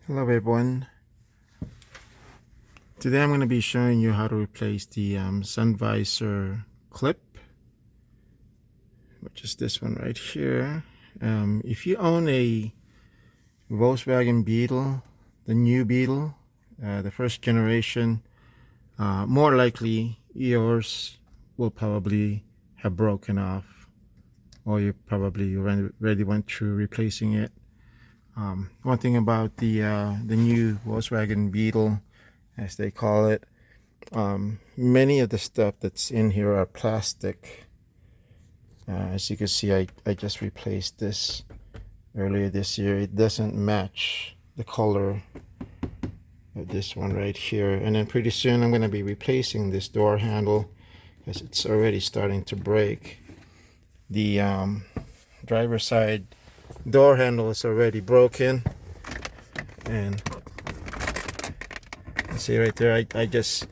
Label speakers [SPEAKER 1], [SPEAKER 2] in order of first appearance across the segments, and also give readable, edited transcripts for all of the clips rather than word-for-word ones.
[SPEAKER 1] Hello everyone. Today I'm going to be showing you how to replace the sun visor clip, which is this one right here. If you own a Volkswagen Beetle, the new Beetle, the first generation, more likely yours will probably have broken off, or you probably already went through replacing it. One thing about the new Volkswagen Beetle, as they call it, many of the stuff that's in here are plastic. As you can see, I just replaced this earlier this year. It doesn't match the color of this one right here. And then pretty soon I'm going to be replacing this door handle because it's already starting to break. The driver's side door handle is already broken. And you see right there, I just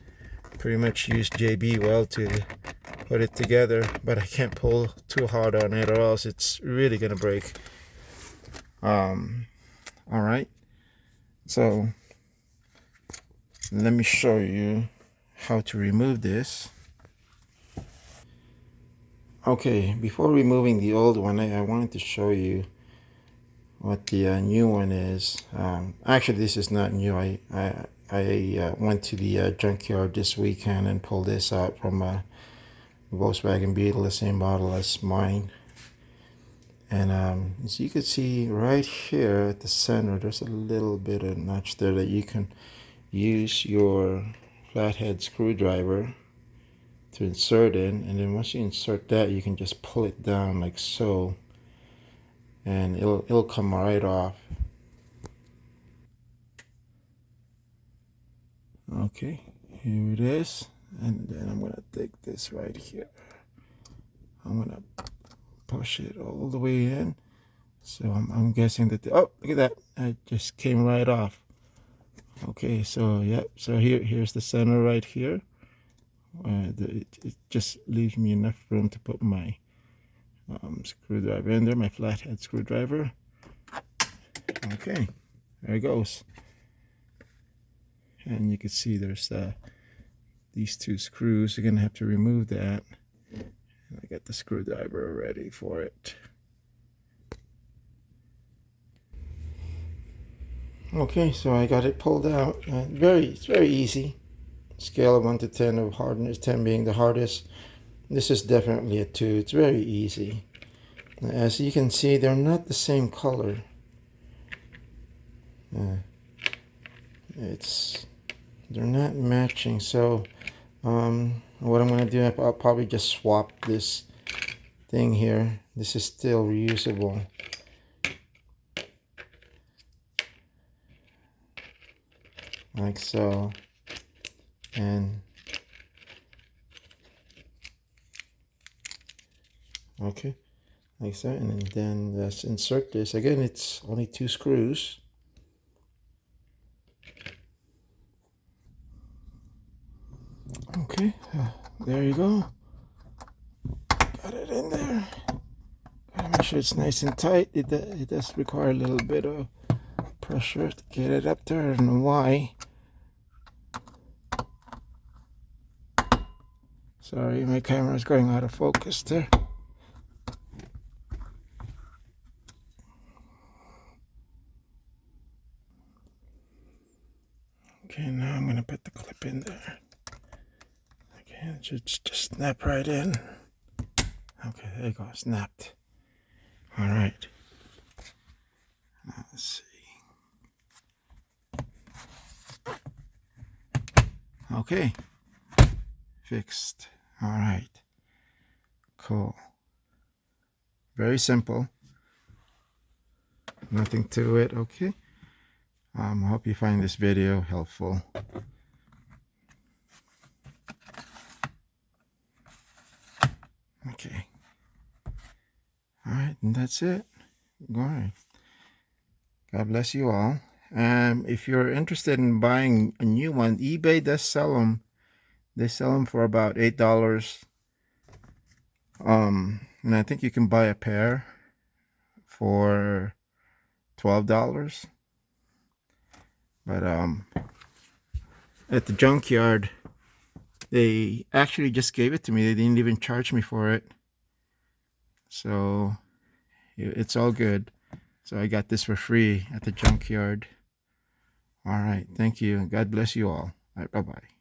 [SPEAKER 1] pretty much used JB Weld to put it together, but I can't pull too hard on it or else it's really gonna break. All right, so let me show you how to remove this. Okay, before removing the old one, I wanted to show you what the new one is. Actually, this is not new. I went to the junkyard this weekend and pulled this out from a Volkswagen Beetle, the same model as mine. And as you can see right here at the center, there's a little bit of notch there that you can use your flathead screwdriver to insert in. And then once you insert that, you can just pull it down like so, and it'll come right off. Okay, here it is. And then I'm gonna take this right here. I'm gonna push it all the way in. So I'm guessing that oh, look at that, it just came right off. Okay, so yep, so here's the center right here. It just leaves me enough room to put my screwdriver in there, my flathead screwdriver. Okay, there it goes. And you can see there's these two screws. You're gonna have to remove that. And I got the screwdriver ready for it. Okay, so I got it pulled out. It's very easy. Scale of 1 to 10 of hardness, 10 being the hardest. This is definitely a 2. It's very easy. As you can see, they're not the same color. They're not matching. So what I'm going to do, I'll probably just swap this thing here. This is still reusable. Like so. And okay, like so. And then let's insert this. Again, it's only 2 screws. Okay, there you go. Got it in there. Gotta make sure it's nice and tight. It does require a little bit of pressure to get it up there. I don't know why. Sorry, my camera's going out of focus there. Okay, now I'm gonna put the clip in there. Okay, it should just snap right in. Okay, there you go, snapped. All right. Now let's see. Okay, fixed. All right, cool. Very simple. Nothing to it. Okay. I hope you find this video helpful. Okay. All right, and that's it. All right. God bless you all. If you're interested in buying a new one, eBay does sell them. They sell them for about $8. And I think you can buy a pair for $12. But at the junkyard, they actually just gave it to me. They didn't even charge me for it. So it's all good. So I got this for free at the junkyard. All right. Thank you. God bless you all. All right. Bye-bye.